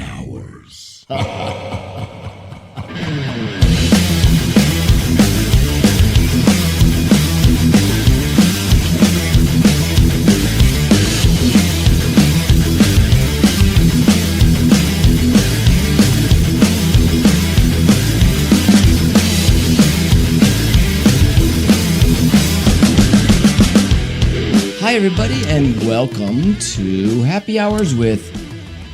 hours. Hi, everybody, and welcome to Happy Hours with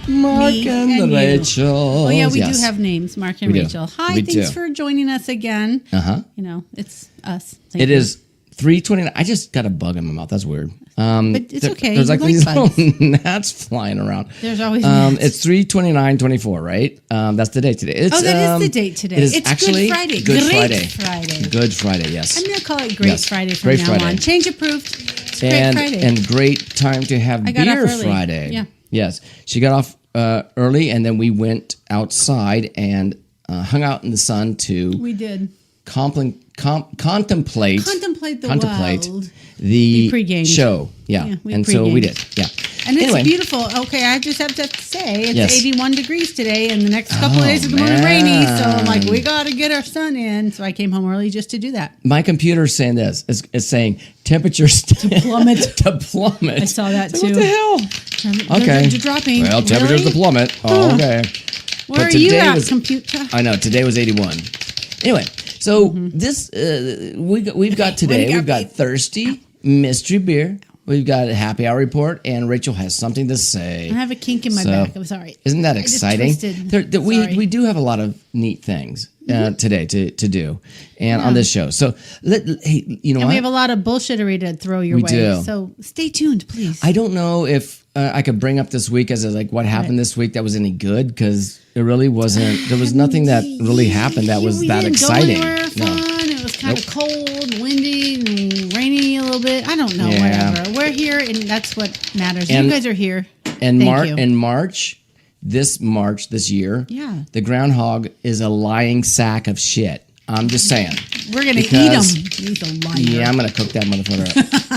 Mark Me and and you. Rachel. Oh, yeah, we Yes. do have names, Mark and We do. Rachel. Hi, We thanks do. for joining us again. Uh-huh. You know, it's us. Thank It you. is 3:29. I just got a bug in my mouth. That's weird. But it's okay. There's like You like these bugs. little gnats flying around. There's always gnats. It's 3/29/24, right? That's the date today. It's, Oh, that is the date today. It is It's actually Good Friday. Good Great Friday. Friday. Good Friday, yes. I'm going to call it Great Yes. Friday from Great now Friday. on. Change approved. It's Great and Friday. and great time to have I got off beer early. Friday. Yeah. Yes. She got off early, and then we went outside and hung out in the sun to we did. contemplate Contemplate the world. the We pre-gamed. show. Yeah. Yeah, we and so we did. pre-gamed. Yeah. And it's Anyway. beautiful. Okay, I just have to say it's Yes. 81 degrees today, and the next couple of Oh, days is going to be rainy. So I'm like, man. we got to get our sun in. So I came home early just to do that. My computer's saying this. It's saying temperatures to plummet. to plummet. I saw that So too. What the hell? They're Okay. dropping. Well, temperatures Really? to plummet. Oh, okay. Where But are you today at, was- computer? I know today was 81. Anyway, so this we've got today. got, We've got babe? thirsty mystery beer. We've got a happy hour report, and Rachel has something to say. I have a kink in my So, back. I'm sorry. Isn't that I just exciting? twisted. We Sorry. do have a lot of neat things today to do, and on this show. So hey, you know And what? we have a lot of bullshittery to throw your We way. do. So stay tuned, please. I don't know if I could bring up this week as like what happened this week that was any good, because it really wasn't. There was nothing that really happened that was we that didn't exciting. Go anywhere fun. It was kind of cold, windy, and rainy a little bit. I don't know. Yeah. Whatever. We're here, and that's what matters. And- you guys are here. And Thank you. March this year, Yeah. the groundhog is a lying sack of shit. I'm just saying. We're gonna eat because- them. He's a liar. Yeah, I'm gonna cook that motherfucker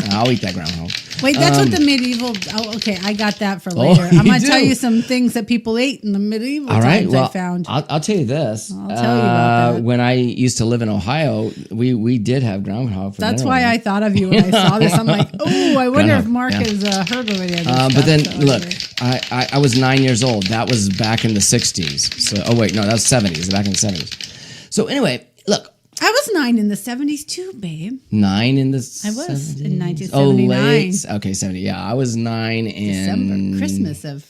up. I'll eat that groundhog. Wait, that's what the medieval. Oh, okay, I got that for later. I'm you gonna tell do? you some things that people ate in the medieval All right. times. Well, I found. I'll tell you this. I'll tell you about that. When I used to live in Ohio, we did have groundhog for That's dinner why one I night. thought of you when I saw this. I'm like, oh, I wonder if Groundhog, Mark yeah. has heard of any of this But stuff. then So look, anyway. I was 9 years old. That was back in the 60s. So wait, no, that was 70s. Back in the 70s. So anyway, look, I was 9 in the 70s too, babe. 9 in the I was 70s? in Oh, 1979. late. Okay, 70. Yeah, I was 9 in December, Christmas of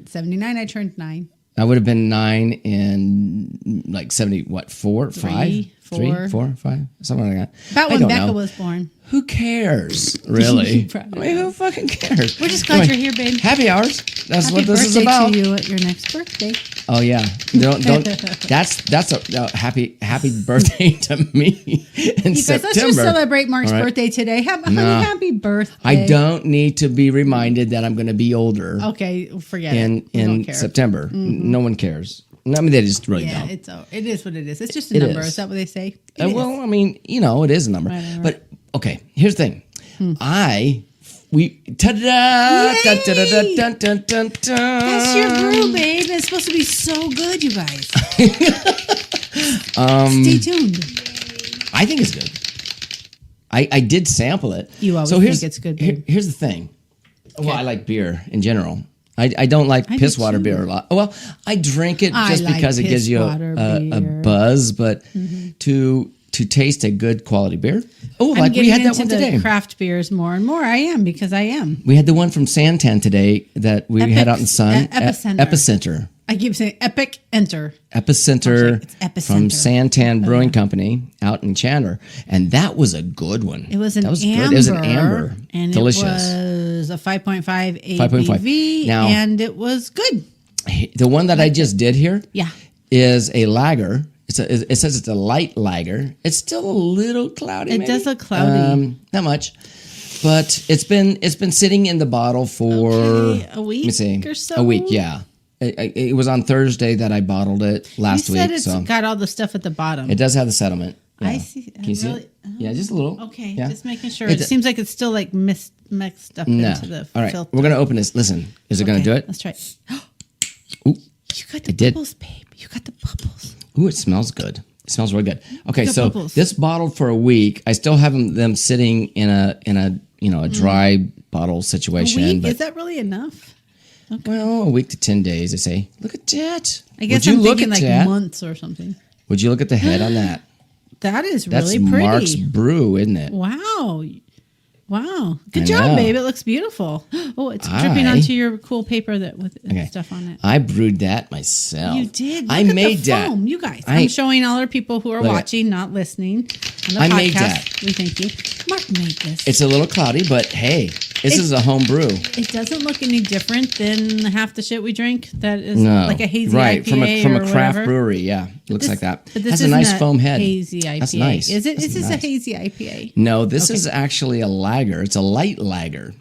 79. I turned 9. I would have been 9 in like 70. What? 4, 5, 3, 3, 4, 5, something like that. About I when don't Becca know. was born. Who cares, really? Probably I mean, who fucking cares? We're just glad you're here, babe. Happy hours. That's Happy what this is birthday about. to you at your next birthday. Oh yeah, don't. That's a happy birthday to me in You guys, September. let's just celebrate Mark's All right. birthday today. Honey, No. happy birthday. I don't need to be reminded that I'm going to be older Okay, forget it. We don't in care. September. No one cares. I mean, they just really Yeah, don't. it is what it is. It's just a It number. is. Is that what they say? It is. Well, I mean, it is a number. Whatever. But okay, here's the thing. Ta-da! Yay! Dun, dun, dun, dun, dun, dun, dun. That's your brew, babe. It's supposed to be so good, you guys. Stay tuned. I think it's good. I did sample it. You always here's, think it's good, here- babe. here's the thing. Well, I like beer in general. I don't like do piss water too. beer a lot. Well, I drink it I just like because it gives you piss water a beer. Mm-hmm. buzz, but to taste a good quality beer. Oh, I'm like we getting had that into one the today. craft beers more and more. I am because I am. We had the one from Santan today that we had out in the sun. Epicenter. Epicenter. I keep saying epic enter. Epicenter It's Epicenter. from Santan Brewing Company out in Chandler, and that was a good one. It was an that was amber. good. It was an amber, and delicious. It was a 5.5 5.5. ABV, Now- and it was good. The one that I just did here Yeah. is a lager. It says it's a light lager. It's still a little cloudy. It maybe. does look cloudy. Not much, but it's been sitting in the bottle for Okay, a Let me week see, or so? a week. Yeah, it was on Thursday that I bottled it last You said week. it's So got all the stuff at the bottom. it does have the settlement. I Yeah. see. Can you see Really? it? Yeah, just a little. Okay, Yeah. just making sure. It- It seems like it's still like mixed up No. into the All right, filter. we're gonna open this. Listen, is it gonna Okay, do it? Let's try it. Ooh. You got the I did. bubbles, babe. You got the bubbles. Ooh, it smells good. It smells really good. Okay, Got so bubbles. this bottled for a week. I still have them sitting in a a dry bottle situation. Week? But Is that really enough? well, a week to 10 days. I say. Look at that. I guess Would you I'm look thinking at like that? months or something. Would you look at the head on that? That is That's really pretty. Mark's Brew, isn't it? Wow. Wow. Good I job, know. babe. It looks beautiful. Oh, it's dripping onto your cool paper that with stuff on it. I brewed that myself. You did. Look I at made the that. foam. You guys. I- I'm showing all our people who are Look at- watching, not listening. On the I podcast. made that. We thank you. Mark made this. It's a little cloudy, but hey, this is a home brew. It doesn't look any different than half the shit we drink. That is No, like a hazy right IPA from or a craft whatever. brewery. Yeah, it looks like that. But this Has a isn't nice foam head. Hazy IPA. That's nice. Is it? That's Is this nice. a hazy IPA? No, this is actually a lager. It's a light lager,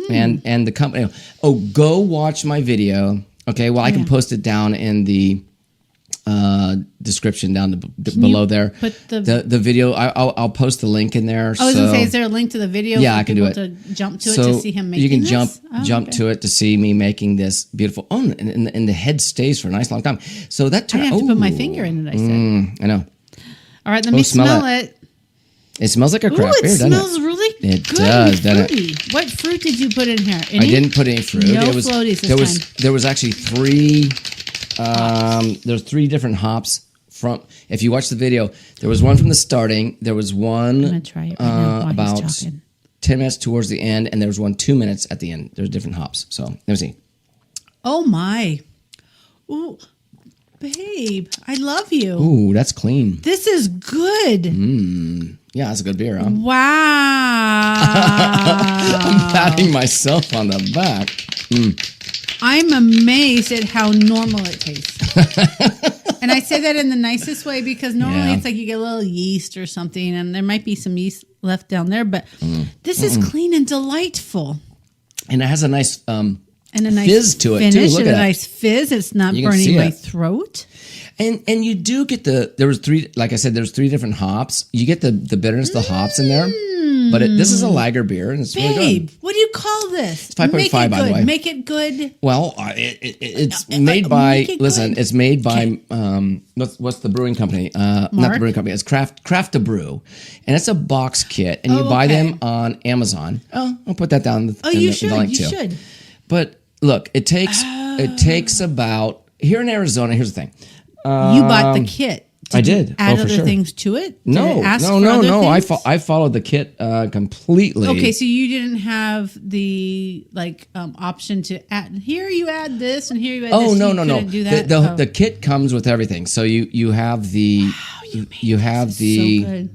and the company. Oh, go watch my video. Okay, well I can post it down in the description down below there. put the video. I'll post the link in there. I was gonna say, is there a link to the video? Yeah, for I can do people it. To jump to so it to see him making you can this? jump Okay. to it to see me making this beautiful. Oh, and the head stays for a nice long time. So that I turned. have to put my finger in it. I said. I know. All right, let me smell smell it. It smells like a Ooh, craft it beer, doesn't smells it? really It good does, and doesn't it? fruity. What fruit did you put in here? I didn't put any fruit. No it was, floaties this there was time. there was actually three. There's three different hops from. If you watch the video, there was one from the starting. There was one I'm gonna try it right now while he's about talking. 10 minutes towards the end, and there was one 2 minutes at the end. There's different hops. So let me see. Oh my. Ooh, babe, I love you. Ooh, that's clean. This is good. Yeah, that's a good beer, huh? Wow. I'm patting myself on the back. I'm amazed at how normal it tastes. And I say that in the nicest way because normally Yeah. it's like you get a little yeast or something and there might be some yeast left down there, but this is clean and delightful. And it has a nice And a nice fizz to it, too. finish Look and at a that. nice fizz. It's not You can burning see my it. throat. and you do get there was three, like I said, there's three different hops. You get the bitterness of the hops in there. But this is a lager beer and it's really Babe, good. what do you call this? It's 5.5, Make it by the good. way. Make it good. Well, it's made by. make it Listen, good. it's made by. What's the brewing company? Not Mark? the brewing company. It's Craft to Brew, and it's a box kit, and you buy them on Amazon. Oh, I'll put that down. Oh, in you the should. link You too. should. But look, it takes about here in Arizona. Here's the thing. You bought the kit. I you did. Add Oh, for other sure. things to it? Did No, it ask no, for no, other no. things? I followed the kit completely. Okay, so you didn't have the option to add. Here you add this, and here you add this. Oh no You no no! couldn't do that? The kit comes with everything. So you have the you have the so good.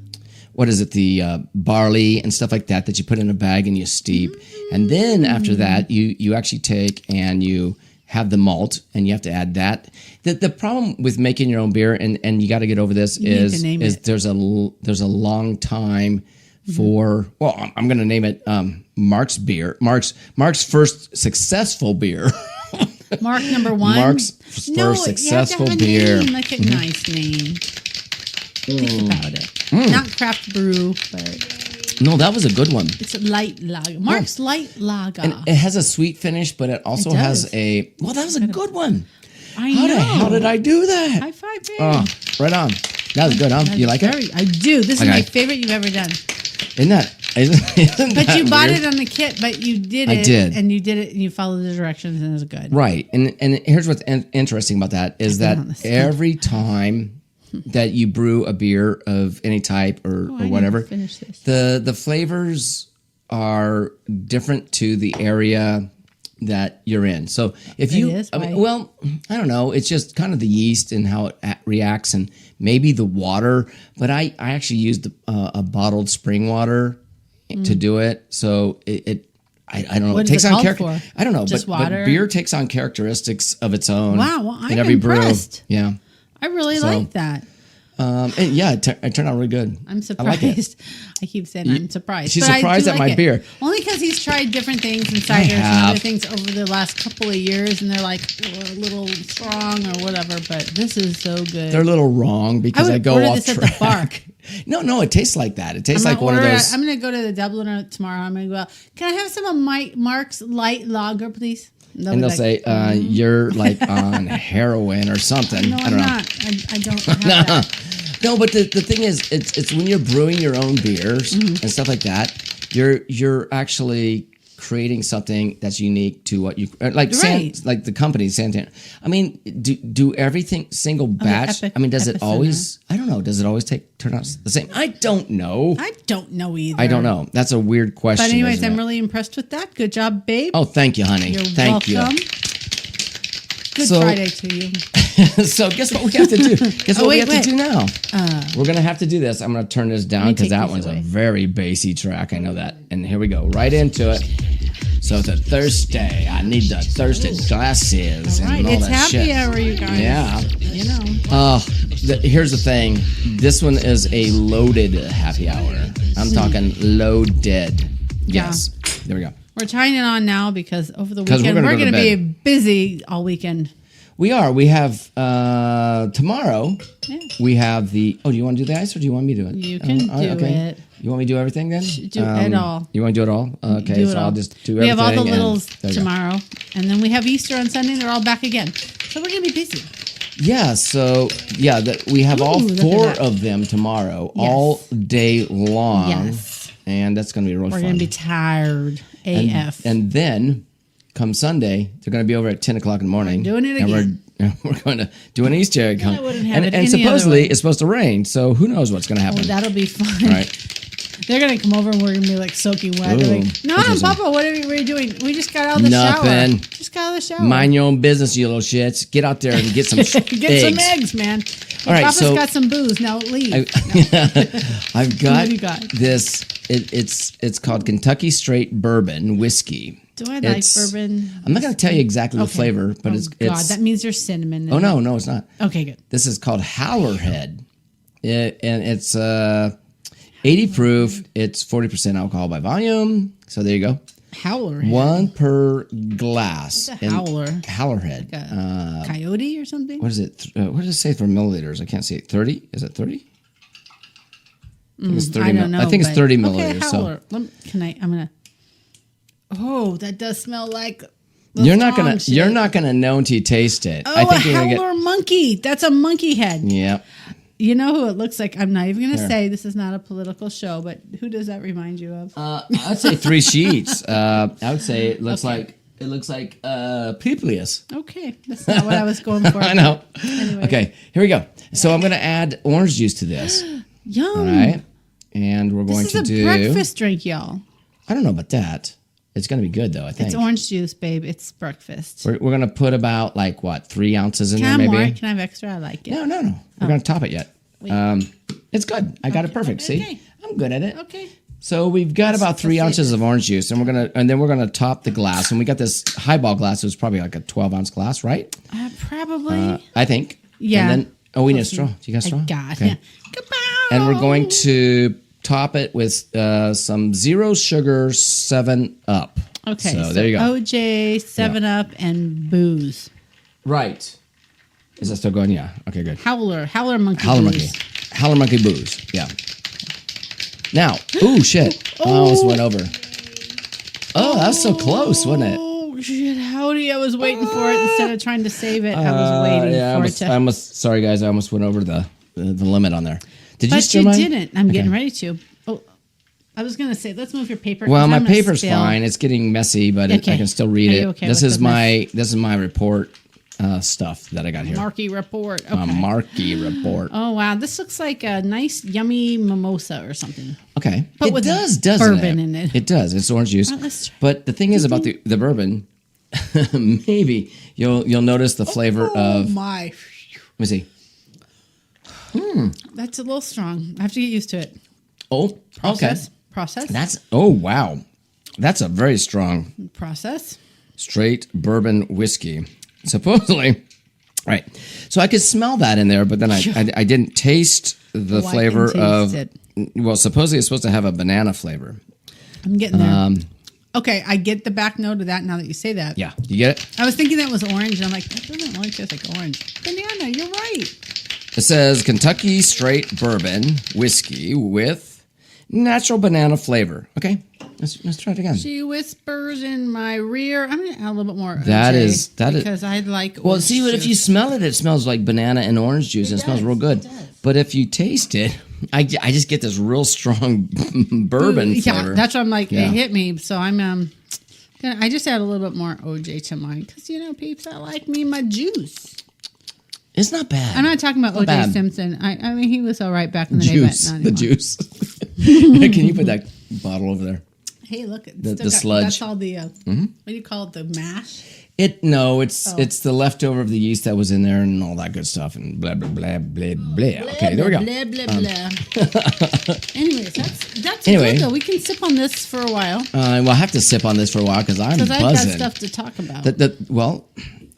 what is it, the barley and stuff like that you put in a bag and you steep, and then after that you actually take and you have the malt and you have to add that. The problem with making your own beer, and you got to get over this, need to name is it. there's a long time for, well, I'm going to name it Mark's beer, Mark's first successful beer. Mark number one. Mark's first successful you have to have a beer. Name, like a nice name. Think about it. Not craft brew, but No, that was a good one. it's a light lager. Mark's light lager. And it has a sweet finish, but it also It has does. a, well, that was a good one. I How know. the hell did I do that? High five, babe. Oh, right on. That was good, huh? You like it? I do. This is my Okay. favorite you've ever done. Isn't that But you bought weird? it on the kit, but you did I it. did. And you did it and you followed the directions and it was good. Right. And here's what's interesting about that is that on the stump. every time that you brew a beer of any type or I whatever, didn't finish this. the flavors are different to the area that you're in. So if you, is? I mean, Why? well, I don't know. It's just kind of the yeast and how it reacts, and maybe the water. But I actually used a bottled spring water to do it. So I don't know. What It is takes it on called character. for? I don't know. Just but water? beer takes on characteristics of its own. Wow, well, I'm in every impressed. brew. Yeah. I really So, like that. And yeah, it turned out really good. I'm I like it. surprised. I keep saying I'm surprised. she's but I surprised do at like my it. beer. Only because he's tried different things and ciders and have. other things over the last couple of years, and they're like a little strong or whatever. But this is so good. They're a little wrong because I I, would go order off this at track. the bar. No, it tastes like that. It tastes I'm like gonna one of order those. I'm going to go to the Dubliner tomorrow. I'm going to go out. Can I have some of Mark's light lager, please? and they'll say you're like on heroin or something. No, I I'm don't know. not. I don't have that. No, but the thing is, it's when you're brewing your own beers and stuff like that, you're actually creating something that's unique to what you like. Right. Like the company Santana. I mean, do everything single batch? Epic- I mean, does it Epicenter. always? I don't know. Does it always turn out the same? I don't know. I don't know either. I don't know. That's a weird question. But anyways, isn't I'm it? really impressed with that. Good job, babe. Oh, thank you, honey. You're Thank welcome. Good So- Friday to you. you. So guess what we have to do? Guess what we wait, have to do wait. now? We're gonna have to do this. I'm gonna turn this down me because take that these one's away. a very bassy track. I know that. And here we go, right into it. So it's a Thursday. I need the Thursday glasses All right, and all it's that happy shit. hour, you guys. Yeah. You know. Here's the thing. This one is a loaded happy hour. I'm talking loaded. Yes. There we go. We're tying it on now because over the 'Cause we're weekend gonna we're go to going to be bed. busy all weekend. We are. We have tomorrow. Yeah. We have the. Oh, do you want to do the ice or do you want me to do it? You can do it. You want me to do everything then? Do it all. You want to do it all? Okay, Do it so all. I'll just do We everything. have all the and littles there you go. tomorrow, and then we have Easter on Sunday. They're all back again, so we're going to be busy. Yeah. So yeah, we have all Ooh, look at 4 that. of them tomorrow, Yes. all day long. Yes. And that's going to be real We're fun. going to be tired AF. And then come Sunday, they're going to be over at 10 o'clock in the morning. We're doing it and again. We're going to do an Easter egg hunt. I wouldn't have and it and any other supposedly way. it's supposed to rain, so who knows what's going to happen. Oh, that'll be fun. All right. They're going to come over and we're going to be like soaking wet. They're Ooh, like, no, interesting. Papa, what are you doing? We just got out of the Nothing. shower. Just got out of the shower. Mind your own business, you little shits. Get out there and get some Get eggs. some eggs, man. All right, Papa's so- got some booze. Now leave. I've got, What do you got? this. It's called Kentucky Straight Bourbon Whiskey. Do I like It's- bourbon? I'm not going to tell you exactly the Okay. flavor, but Oh, it's God, that means there's cinnamon. In oh it. no, it's not. Okay, good. This is called Howlerhead. And it's 80 proof. It's 40% alcohol by volume. So there you go. Howler. 1 per glass. What's a And howler? Howlerhead. Coyote or something? What is it? What does it say for milliliters? I can't see it. 30? Is it 30? I think it's 30. I don't know. I think it's but- 30 Okay, milliliters. So howler. I'm gonna. Oh, that does smell like. the you're not strong gonna shit. you're not gonna know until you taste it. Oh, I think a you're gonna howler monkey. That's a monkey head. get. Yep. You know who it looks like? I'm not even gonna Here. say this is not a political show, but who does that remind you of? I'd say 3 sheets. I would say it looks Okay. like Publius. Okay, that's not what I was going for. I know. Anyway. Okay, here we go. So I'm gonna add orange juice to this. Yum. All right, and we're going This to is a do. breakfast drink, y'all. I don't know about that. It's gonna be good though. I think It's orange juice, babe. It's breakfast. we're gonna put about like what 3 ounces in Can I there have maybe. more? Can I have extra? I like it. No. We're gonna top it yet. It's good. I got it perfect. See, okay. I'm good at it. Okay. So we've got about 3 ounces of orange juice, and then we're gonna top the glass. And we got this highball glass. It was probably like a 12-ounce glass, right? Probably. I think. Yeah. And then we need a straw. Do you got a straw? I got Okay. it. Kapow! And we're going to top it with some zero sugar 7-Up. Okay. So there you go. OJ, 7-Up, and booze. Right. Is that still going? Yeah. Okay, good. Howler monkey. Howler monkey. booze. Howler monkey booze. Yeah. Now, ooh, shit. I almost went over. Oh, that was so close, wasn't it? Oh shit! Howdy! I was waiting for it instead of trying to save it. I was waiting Yeah, for it to. I almost, sorry guys, I almost went over the limit on there. Did you But stir you mine? didn't. I'm getting Okay. ready to. Oh, I was gonna say, let's move your paper. Well, 'cause my I'm gonna paper's spill. fine. It's getting messy, but Okay. I can still read Are it. you okay This with is the my report stuff that I got here. Marky report. Okay. A Marky report. Oh wow, this looks like a nice, yummy mimosa or something. Okay, But it with does, doesn't bourbon it? in it. It does. It's orange juice. Well, let's try. But the thing is about the bourbon, maybe you'll notice the flavor of. Let my! me see. That's a little strong. I have to get used to it. Oh, Process. okay. Process. That's wow. That's a very strong Process. straight bourbon whiskey. Supposedly, right. So I could smell that in there, but then I didn't taste the Oh, I flavor can of. taste Well, supposedly it's supposed to have a banana flavor. I'm getting there. Okay, I get the back note of that now that you say that. Yeah, you get it? I was thinking that was orange, and I'm like, that doesn't really taste like orange. Banana, you're right. It says Kentucky Straight Bourbon Whiskey with natural banana flavor. Okay. Let's try it again. She whispers in my rear. I'm gonna add a little bit more. That OJ is because I like. Well, orange see, but if you juice. smell it, it smells like banana and orange juice, and it smells does, real good. it does. But if you taste it, I just get this real strong bourbon yeah, flavor. that's what I'm like. Yeah. It hit me, so I'm I just add a little bit more OJ to mine because peeps, I like me my juice. It's not bad. I'm not talking about Not OJ bad. Simpson. I mean, he was all right back in the Juice, day, but not the anymore. juice. Can you put that bottle over there? Hey, look, it's The still got- sludge. That's all the what do you call it? The mash. It's the leftover of the yeast that was in there and all that good stuff and blah blah blah blah blah. Okay, there we go. Blah blah blah. Anyways, that's Anyway. good though. We can sip on this for a while Well, I have to sip on this for a while because I'm because I've got buzzing. stuff to talk about. Well,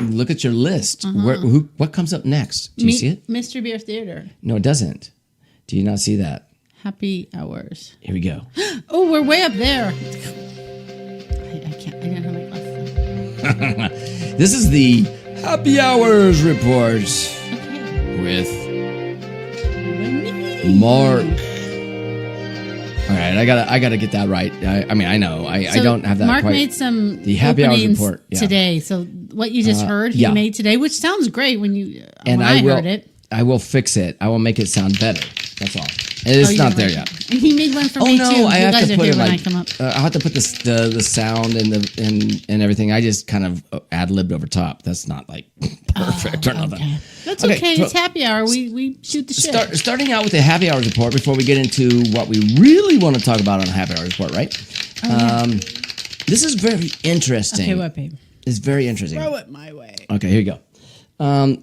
look at your list. What comes up next? Do you see it? Mr. Beer Theater. No, it doesn't. Do you not see that? Happy hours. Here we go. Oh, we're way up there. I can't. I don't have my glasses. This is the Happy Hours Report Okay. with Mark. All right, I gotta get that right. I mean, I know. I So don't have that Mark quite. made some The Happy Hours openings report, yeah. today. So what you just heard, he yeah. made today, which sounds great when you and when I will. heard it. I will fix it. I will make it sound better. That's all. It's Oh, you not don't there like yet. it. And he made one for Oh me no! too. I You have guys to are put here it when like I come up. I have to put the sound and everything. I just kind of ad libbed over top. That's not like perfect or nothing. Okay. That's Okay, okay. so- It's happy hour. We shoot the shit. Starting out with the Happy Hours report before we get into what we really want to talk about on the Happy Hours report, right? This is very interesting. Okay, what, babe? It's very interesting. Throw it my way. Okay, here you go.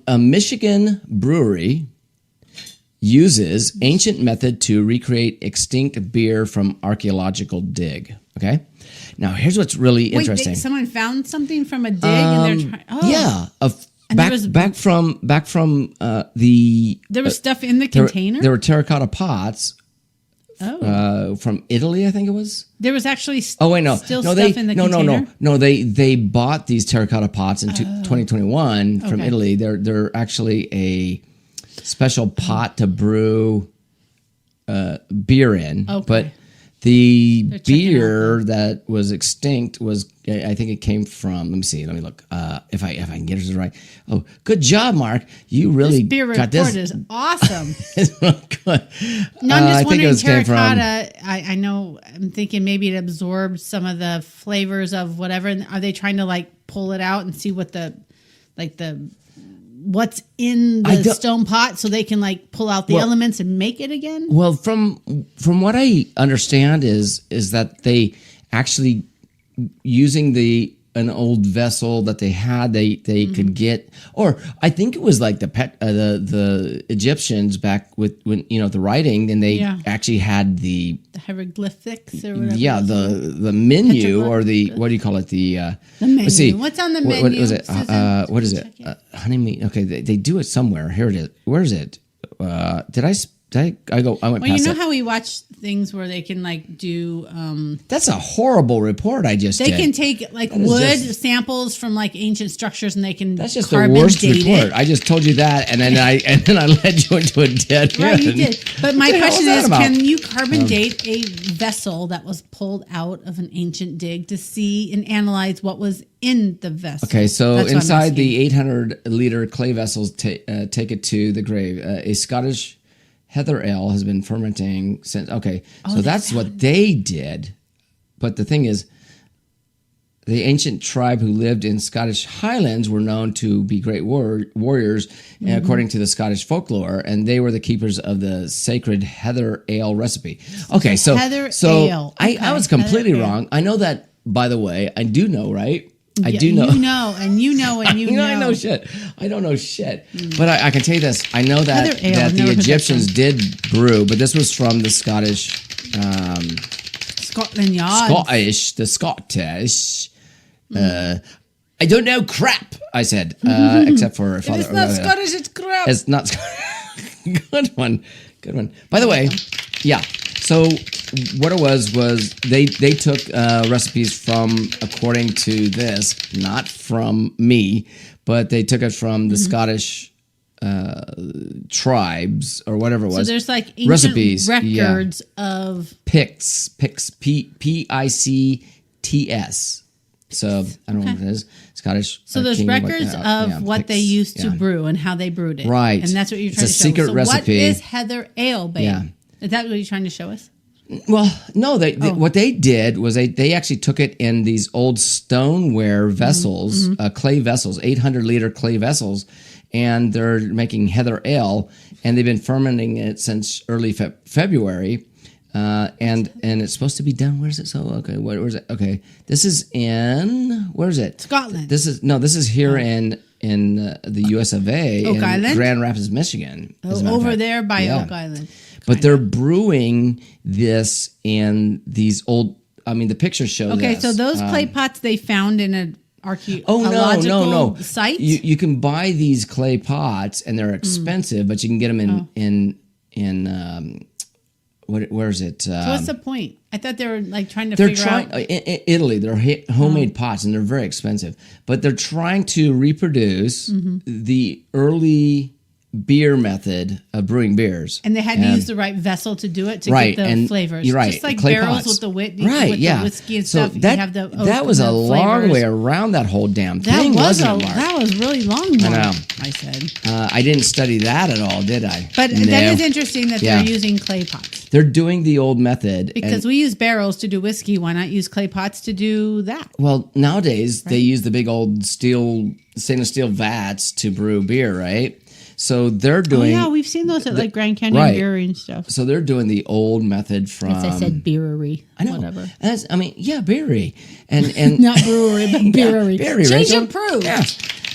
A Michigan brewery uses ancient method to recreate extinct beer from archaeological dig. Okay, now here's what's really Wait, interesting. someone found something from a dig and they're trying. Oh, Yeah, And there was- back from the There was stuff in the there, container. there were terracotta pots from Italy, I think it was. There was actually Oh wait, no, still no, stuff in the container. no. They bought these terracotta pots in 2021 from Okay. Italy. They're actually a special pot to brew beer in. Okay. But the checking beer that was extinct was, I think it came from. Let me see. Let me look. If I can get it right. Oh, good job, Mark. You really This beer got report this. is awesome. It's not good. No, I'm I just think it wondering, came from- terracotta, I know, I'm thinking maybe it absorbed some of the flavors of whatever. And are they trying to like pull it out and see what what's in I the don't- stone pot so they can like pull out the elements and make it again? Well, from what I understand is that they actually using an old vessel that they had, they could get, or I think it was like the Egyptians back with when the writing, and they Yeah. actually had the hieroglyphics or whatever. the menu Petroglyph- or the what do you call it the menu. let's see What's on the what menu, was it Susan? what is it Check honey meat. Okay, they do it somewhere. Here it is. Where is it? I went Well, you past know it. how we watch things where they can like do That's a horrible report I just they did. can take like That is wood just- samples from like ancient structures and they can That's just the carbon worst date report. it. I just told you that, and then I led you into a dead Right, you end. did. But my What the hell question was that is, about? can you carbon date a vessel that was pulled out of an ancient dig to see and analyze what was in the vessel? Okay, so That's what I'm inside asking. the 800-liter clay vessels, take it to the grave. A Scottish heather ale has been fermenting since. Okay, so that's what they did. But the thing is, the ancient tribe who lived in Scottish Highlands were known to be great warriors, according to the Scottish folklore, and they were the keepers of the sacred heather ale recipe. Okay, so heather so ale. I Okay, was completely heather ale. wrong. I know that, by the way. I do know, right? I Yeah, do know. You know, and you know, and you know. I know shit. I don't know shit. But I can tell you this. I know that, Heather ale, that I've the never heard that Egyptians did brew, but this was from the Scottish, Scotland Yard. the Scottish. I don't know crap, I said, except for Father. It's not Scottish, it's crap. It's not Good one. Good one. By the way, yeah. So what it was they took recipes from, according to this, not from me, but they took it from the Scottish tribes or whatever it was. So there's like ancient recipes, records of Picts, Picts. So I don't know what it is. Scottish. So there's kingdom, records of what Picts, they used to yeah. brew and how they brewed it. Right. And that's what you're It's trying a to show secret us. So recipe. what is Heather Ale, babe? Yeah. Is that what you're trying to show us? Well, no. What they did was they actually took it in these old stoneware vessels, clay vessels, 800-liter clay vessels, and they're making Heather Ale, and they've been fermenting it since early February. And it's supposed to be done. Where is it? So okay, where is it? Okay, this is in where is it? Scotland. This is here in the U.S. of A. Oak in Island? Grand Rapids, Michigan. as a matter of Over fact. there by Yeah. Oak Island. But they're brewing this in these old. I mean, the pictures show. Okay, this. so those clay pots they found in an Oh archaeological no! site? You can buy these clay pots, and they're expensive, but you can get them in where is it? So what's the point? I thought they were like trying to They're figure trying out. in Italy. They're homemade pots, and they're very expensive. But they're trying to reproduce the early beer method of brewing beers. And they had to use the right vessel to do it to Right, get the and flavors. you're right, Just like clay barrels pots. with the Right, with yeah. the whiskey and So stuff. that you have the oak that was and a the long flavors. way around that whole damn That thing, was wasn't it, Mark? that was really long. Mark, know. I said. I didn't study that at all, did I? But No. that is interesting that Yeah. they're using clay pots. They're doing the old method. Because we use barrels to do whiskey. Why not use clay pots to do that? Well, nowadays they use the big old stainless steel vats to brew beer, right? So they're Oh, doing. yeah, we've seen those at like Grand Canyon right. Brewery and stuff. So they're doing the old method from. As I said, beerery. I know. Whatever. Brewery, and Not brewery, but beerery. Beery, Change Rachel. your proof. Yeah.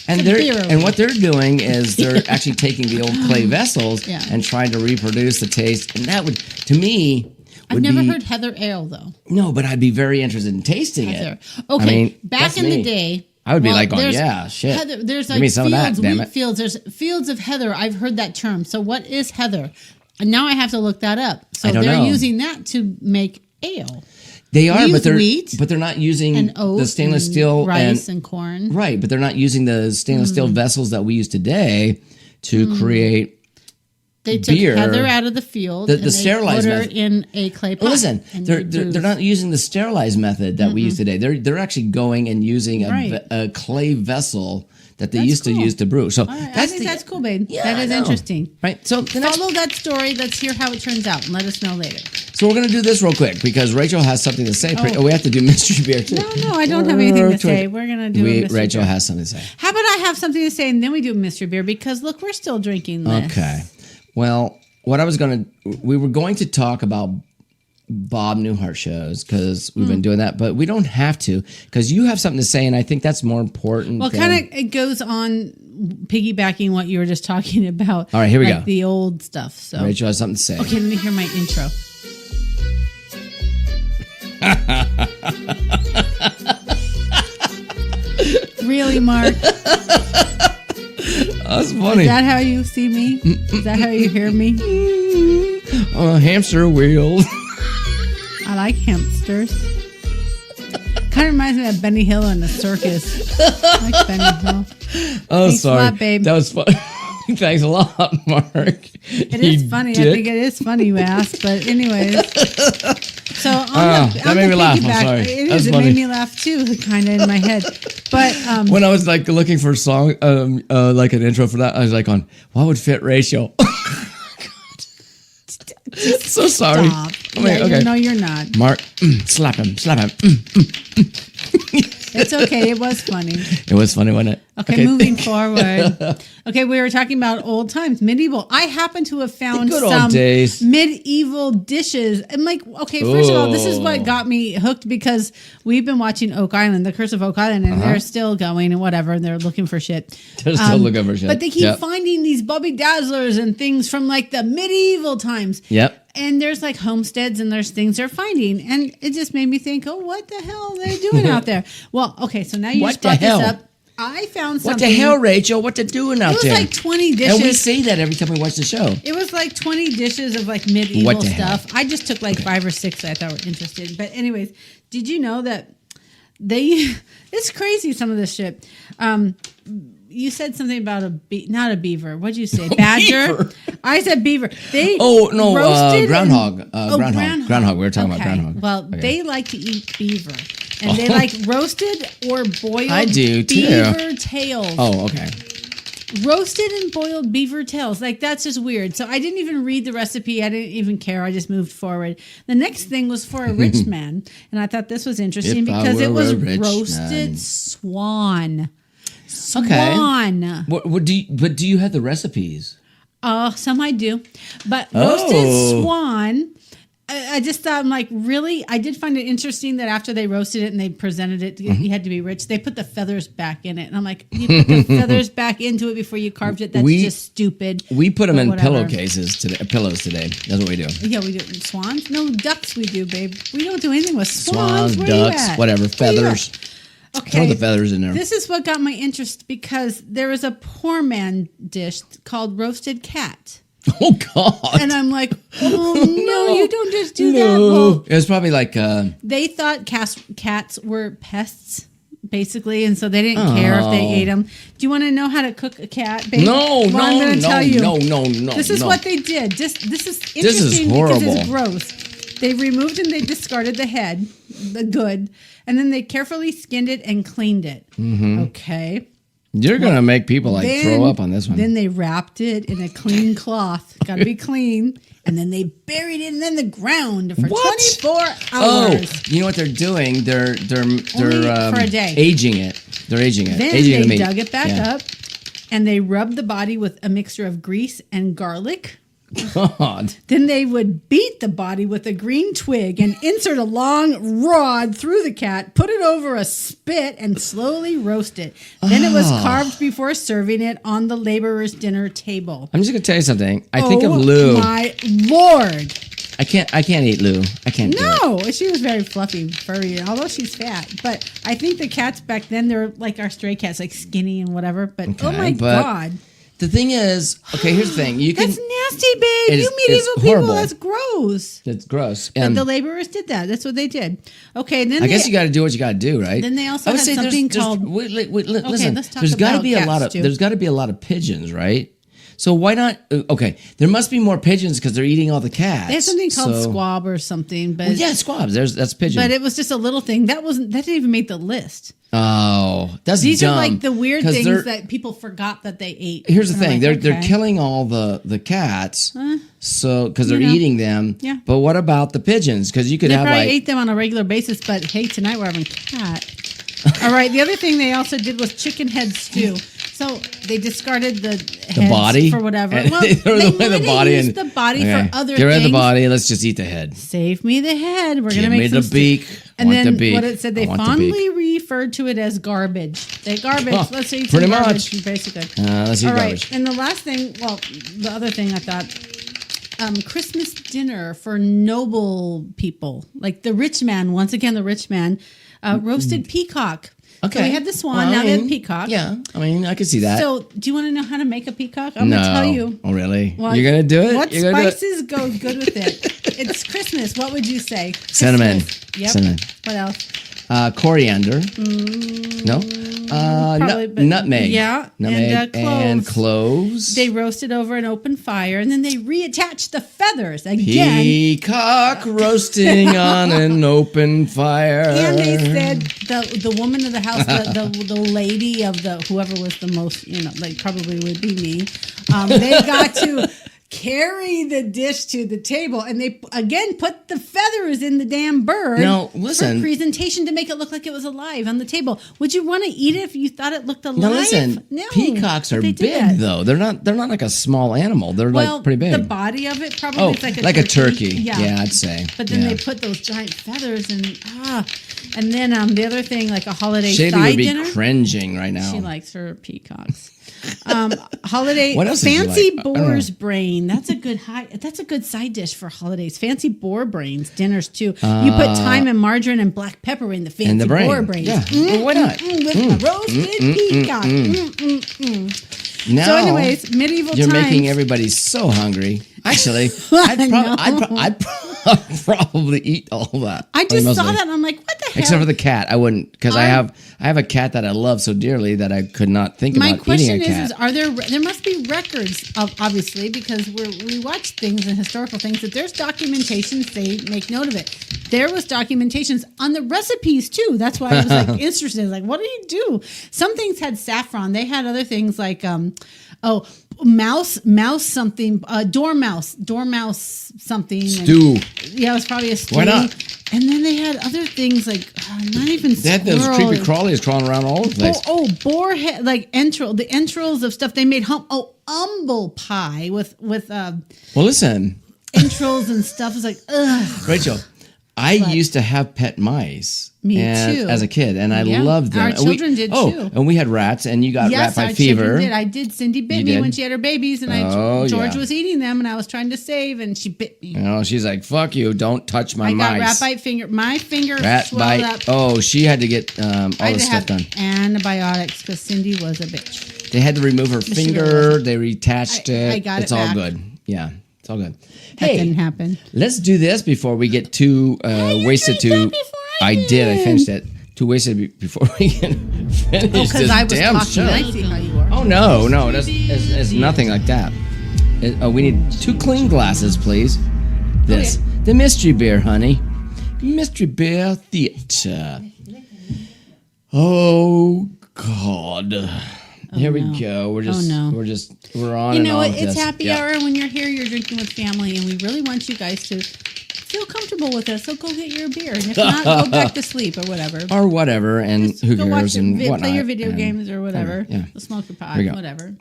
And It's a beerery. and what they're doing is they're actually taking the old clay vessels Yeah. and trying to reproduce the taste, and that would, to me, I've would never be, heard Heather Ale though. No, but I'd be very interested in tasting Heather. it. Okay, I mean, back that's in me. the day, I would be like, there's yeah, shit. Heather, there's Give like me some of that, fields, damn wheat it. fields. There's fields of heather. I've heard that term. So what is heather? And now I have to look that up. So I don't they're know. using that to make ale They are, use but they're wheat not using and oat, the stainless and steel rice and corn. right. But they're not using the stainless steel vessels that we use today to create. They took beer. heather out of the field The and they sterilized put her method. in a clay pot. Listen, and they're made they're booze. not using the sterilized method that we use today. They're actually going and using Right. a clay vessel that they That's used cool. to use to brew. So All right, I think that's cool, babe. Yeah, that I is know. interesting. Right. So the next, Follow that story. Let's hear how it turns out and let us know later. so we're gonna do this real quick because Rachel has something to say. Oh. We have to do mystery beer too. No, I don't have anything to say. We're going to do a mystery Rachel beer. has something to say. How about I have something to say and then we do mystery beer because look, we're still drinking this. Okay. Well, we were going to talk about Bob Newhart shows because we've been doing that, but we don't have to because you have something to say, and I think that's more important. Well, kind of it goes on piggybacking what you were just talking about. All right, here we like go. The old stuff. So Rachel has something to say. okay, let me hear my intro. Really, Mark? That's funny. Is that how you see me? Is that how you hear me? Hamster wheels. I like hamsters. Kind of reminds me of Benny Hill in the circus. I like Benny Hill. Oh, Thanks a sorry, lot, babe. That was fun. Thanks a lot, Mark. It is funny. I think it is funny you ask, but anyways. So on that made me laugh. I'm piggyback, sorry. It That's is. It funny. made me laugh too, kind of in my head. But When I was like looking for a song, like an intro for that, I was like, "On what would fit Rachel?" So sorry. stop. Okay, okay. No, you're not. Mark, slap him. It's okay. It was funny. It was funny, wasn't it? Okay, moving forward. Okay, we were talking about old times, medieval. I happen to have found The good old some days. medieval dishes. I'm like, okay, first of all, this is what got me hooked because we've been watching Oak Island, The Curse of Oak Island, and they're still going and whatever, and they're looking for shit. They're still looking for shit. But they keep Yep. finding these Bobby Dazzlers and things from like the medieval times. Yep. And there's like homesteads and there's things they're finding. And it just made me think, oh, what the hell are they doing out there? Well, okay, so now you What just brought the hell? this up. I found something. What the hell, Rachel? What they doing out It was there? like 20 and we dishes. say that every time we watch the show. It was like 20 dishes of like medieval What the hell? stuff. I just took like 5 or 6 that I thought were interesting. But anyways, did you know that they? It's crazy some of this shit. you said something about not a beaver. What'd you say? Badger? Beaver. I said beaver. They groundhog. groundhog. Groundhog. We were talking about groundhog. Well, they like to eat beaver. And they like roasted or boiled I do, too. beaver tails. Oh, okay. Roasted and boiled beaver tails. Like, that's just weird. So I didn't even read the recipe. I didn't even care. I just moved forward. The next thing was for a rich man. And I thought this was interesting If I because it were was a rich roasted man. swan. Okay. Swan. What do you have the recipes? Some I do. But roasted Oh. swan, I just thought, I'm like, really? I did find it interesting that after they roasted it and they presented it, you had to be rich, they put the feathers back in it. And I'm like, you put the feathers back into it before you carved it? That's just stupid. We put them But in whatever. pillowcases today. Pillows today. That's what we do. Yeah, we do. Swans? No, ducks we do, babe. We don't do anything with swans. Swans, Where are you ducks, at? whatever, Where you feathers. at? Okay. Throw the feathers in there. This is what got my interest because there is a poor man dish called roasted cat. Oh God! And I'm like, oh no, you don't just do that. No. Well, It was probably like they thought cats were pests, basically, and so they didn't care if they ate them. Do you want to know how to cook a cat, baby? no, Well, I'm gonna tell you. no. This is no. what they did. This is interesting This is because it's horrible. gross. They removed and they discarded the head, the good, and then they carefully skinned it and cleaned it. Mm-hmm. Okay. You're gonna make people like Then- throw up on this one. Then they wrapped it in a clean cloth. Got to be clean. And then they buried it in the ground for What? 24 Oh, hours. you know what they're doing? They're Only for a day. aging it. They're aging it. Then aging the they meat. dug it back Yeah. up and they rubbed the body with a mixture of grease and garlic. God. Then they would beat the body with a green twig and insert a long rod through the cat, put it over a spit, and slowly roast it. Then it was carved before serving it on the laborer's dinner table. I'm just gonna tell you something. I think of Oh, Lou. my Lord. I can't eat Lou. I can't. Do it. No, she was very fluffy, furry, although she's fat. But I think the cats back then, they're like our stray cats, like skinny and whatever. But oh Okay, my but God. The thing is, okay. Here's the thing. You can. That's nasty, babe. It is- You medieval it's people, horrible. that's gross. It's gross. But And the laborers did that. That's what they did. Okay, then I guess you got to do what you got to do, right? Then they also I would had say something called- listen, let's talk there's got to about be a lot cats, of too. there's got to be a lot of pigeons, right? So why not? Okay, there must be more pigeons because they're eating all the cats. they had something called So- squab or something, but Well, yeah, squabs. That's pigeon. but it was just a little thing. That didn't even make the list. Oh, that's These dumb. are like the weird 'Cause things they're- that people forgot that they ate. Here's the And I'm thing: like, they're okay. killing all the cats, so because they're You know. eating them. Yeah. But what about the pigeons? Because you could They have probably like ate them on a regular basis, but hey, tonight we're having cat. All right. The other thing they also did was chicken head stew. So they discarded the heads body for whatever. And Well, they throw they away the might body have and used the body Okay. for other Get rid things. of the body. Let's just eat the head. Save me the head. We're gonna Give make me some the stew. beak. And Want then the beak. what it said, they I want the fondly referred to it as garbage. They garbage. Oh, Let's eat pretty some much. garbage. Basically. Let's eat All right. garbage. And the last thing, well, the other thing I thought, Christmas dinner for noble people, like the rich man. Once again, the rich man roasted peacock. Okay. So we had the swan. Well, now I we have mean, peacock. Yeah, I mean, I can see that. So, do you want to know how to make a peacock? I'm no. gonna tell you. Oh, really? Well, You're gonna do it? What You're gonna do it? spices go good with it? It's Christmas. What would you say? Cinnamon. Christmas. Yep. Cinnamon. What else? Coriander. No. Probably, but- Nutmeg. yeah, Nutmeg and, cloves. They roasted over an open fire, and then they reattached the feathers again. Peacock roasting on an open fire. And they said the woman of the house, the lady of the whoever was the most, like probably would be me. They got to carry the dish to the table, and they again put the feathers in the damn bird. Now, listen. for presentation to make it look like it was alive on the table. Would you want to eat it if you thought it looked alive? Now listen, No, peacocks are they big did that. though. They're not like a small animal. They're Well, like pretty big. the body of it probably Oh, is like a like turkey. a turkey. Yeah, I'd say. But then Yeah. they put those giant feathers and then the other thing, like a holiday Shavy side would be dinner. cringing right now. She likes her peacocks. Holiday What else does she fancy like? I don't know. boar's brain. That's a good side dish for holidays. Fancy boar brains dinners too. You put thyme and margarine and black pepper in the fancy And the brain. boar brains. Yeah. Well, why not? With the roasted peacock. Now, So, anyways, medieval you're times. making everybody so hungry. Actually, I'd probably eat all that. I just most saw of it. that and I'm like, what the Except for the cat, I wouldn't, because I have a cat that I love so dearly that I could not think My about eating question a cat. is, are there must be records of, obviously, because we watch things and historical things, that there's documentations, they make note of it. There was documentations on the recipes too. That's why I was like interested. Like, what do you do? Some things had saffron. They had other things like mouse something, dormouse something. Stew. Yeah, it was probably a stew. Why not? And then they had other things like not even They had those squirrel. creepy crawlies crawling around all over the place. Boar head, like the entrails of stuff. They made humble pie with Well, listen, entrails and stuff. It's like, ugh. Rachel, I used to have pet mice. Me and, too. As a kid, and I Yeah. loved them. Our And children did too. And we had rats, and you got rat Yes, by our fever. children did. I did. Cindy bit You me did? when she had her babies, and George was eating them, and I was trying to save, and she bit me. You know, she's like, "Fuck you! Don't touch my I mice." got rat bite finger. My finger Rat swelled bite. up. Oh, she had to get all I this had to stuff have done. antibiotics because Cindy was a bitch. They had to remove her she finger. really They reattached it. I got it's it all back. good. Yeah, it's all good. That Hey, didn't happen. let's do this before we get too wasted. drank that before I I did. finished it. Too wasted before we can finish Because this I was damn talking. show. I see how you are. Oh no, it's nothing like that. We need 2 clean glasses, please. This, the mystery beer, honey. Mystery beer theater. Oh God. Here we go. We're just, we're on. You and know, on with it's this. happy hour. When you're here, you're drinking with family, and we really want you guys to feel comfortable with us. So go get your beer, and if not, go back to sleep or whatever. Or whatever, and who Go watch cares and whatnot. play your video and- games or whatever. Yeah. Smoke your pot, Here we go. whatever.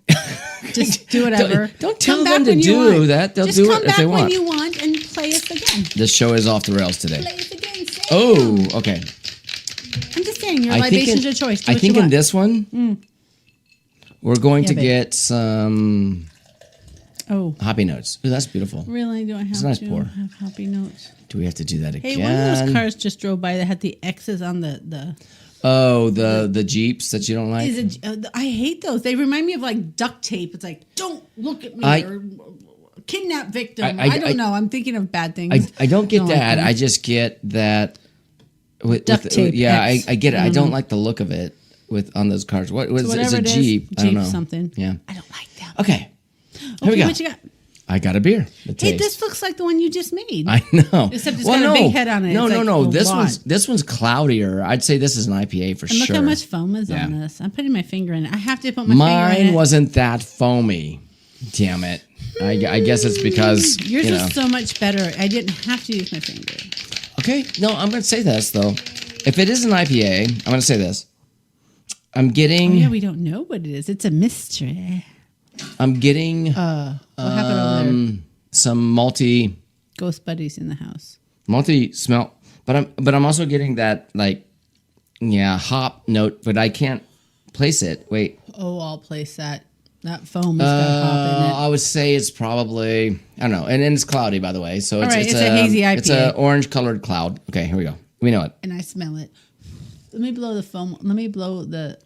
Just do whatever. Don't tell Come them back to when you do want. that. They'll Just do come it if back they when want. you want and play us again. This show is off the rails today. Play us again. Sam. Oh, okay. I'm just saying, your I think libation's in- a choice. Do I what think you in want. this one, we're going to babe. get some Oh, hoppy notes. Ooh, that's beautiful. really? Do I have a nice to pour. have happy notes? Do we have to do that Hey, again? one of those cars just drove by that had the X's on the. Oh, the Jeeps that you don't like? I hate those. They remind me of like duct tape. It's like, don't look at me, or kidnap victim. I don't know. I'm thinking of bad things. I don't get like that. them. I just get that. Duct tape Yeah, X. I get it. I don't know. like the look of it on those cars. What was Whatever it's a it is, Jeep? I don't know. something. Yeah. I don't like them. Okay. Here we Okay, go. what you got? I got a beer. Hey, Taste. this looks like the one you just made. I know. Except it's got a big head on it. No, It's no, like no. a This wad. one's cloudier. I'd say this is an IPA for And look sure. how much foam is Yeah. on this. I'm putting my finger in it. I have to put my finger in Mine it. wasn't that foamy. Damn it. I guess it's because Yours you was know. so much better. I didn't have to use my finger. Okay. No, I'm going to say this though. If it is an IPA, I'm going to say this. I'm getting. Oh, yeah, we don't know what it is. It's a mystery. I'm getting What happened over there? some malty Ghost buddies in the house. smell, but I'm also getting that like hop note, but I can't place it. Wait. Oh, I'll place that. That foam has got hop in it. I would say it's probably I don't know, and it's cloudy by the way. So it's, right, it's a hazy It's IPA. a orange colored cloud. Okay, here we go. We know it. And I smell it. Let me blow the foam. Let me blow the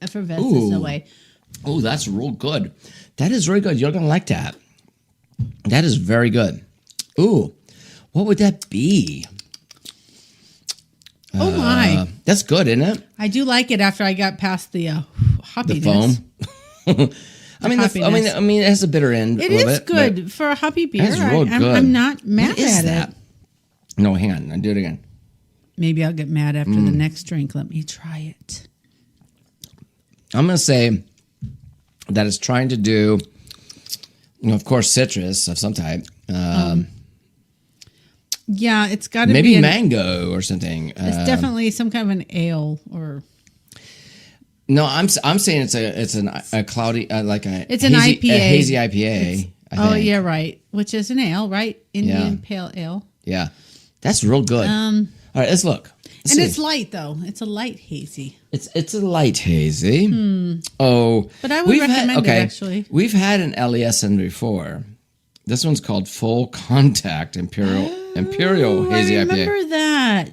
effervescence Ooh. away. Oh, that's real good. That is very good. You're gonna like that. That is very good. Ooh, what would that be? Oh my! That's good, isn't it? I do like it after I got past the The hoppiness. foam. I mean, it has a bitter end. It a little is bit, good for a hoppy beer. That's real good. I'm not mad What is at that? it. No, hang on. I'll do it again. Maybe I'll get mad after the next drink. Let me try it. I'm going to say that it's trying to do, of course, citrus of some type. Yeah, it's got to Maybe be mango or something. It's definitely some kind of an ale or. No, I'm saying it's a cloudy like a It's an hazy, IPA. a hazy IPA. Oh yeah, right. Which is an ale, right? Indian Yeah. pale ale. Yeah, that's real good. All right, let's look. Let's And see. it's light though. It's a light hazy. It's a light hazy. Oh, But I would recommend it, actually. We've had an LESN before. This one's called Full Contact Imperial Hazy I IPA. remember that.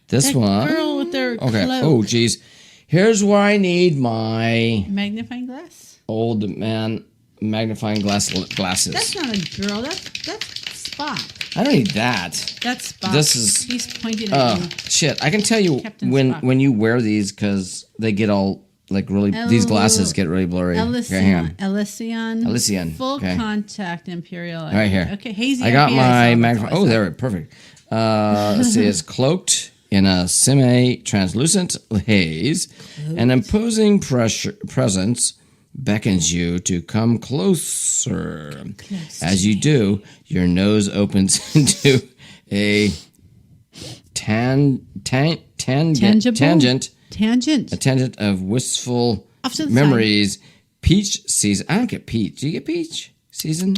This That one. girl with their Okay. cloak. Oh, geez. Here's where I need my Magnifying glass. old man magnifying glasses. That's not a girl. That's Spock. I don't need that. That's Spock. This is- He's pointing at you. Shit, I can tell you Captain when Spock. you wear these because they get all like really. These glasses get really blurry. Okay, hang on. Elysian. Full Okay. contact Imperial. Right here. Okay, hazy. I got IPA, my so magnifying. that's Oh, what I there, perfect. Let's see, it's cloaked in a semi-translucent haze. An imposing presence beckons you to come closer. As you do, your nose opens into a tangent of wistful Off to the memories. Peach season. I don't get peach. Do you get peach season?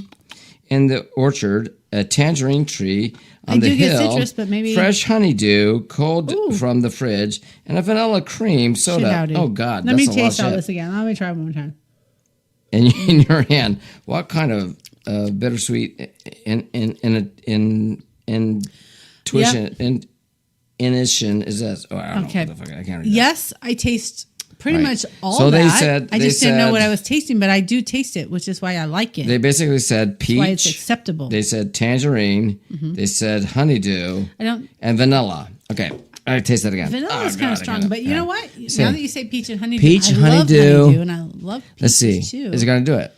In the orchard, a tangerine tree on I the do get hill, citrus, but maybe- fresh honeydew, cold from the fridge, and a vanilla cream soda. Shit, howdy. Oh God, Let me that's a lot taste of all shit. this again. Let me try it one more time. In your hand, what kind of bittersweet intuition is this? Oh, I don't Okay. know what the fuck. I can't read that. Yes, I taste pretty Right. much all So they that. said- I they just didn't know what said- I was tasting, but I do taste it, which is why I like it. They basically said peach. why it's acceptable. They said tangerine. They said honeydew I don't. and vanilla. Okay, I taste that again. Vanilla Oh, is kind God, of I strong, can't- but you yeah. know what? See. Now that you say peach and honeydew, Peach, I love honeydew. honeydew, and I love peach Let's see. too. Is it going to do it?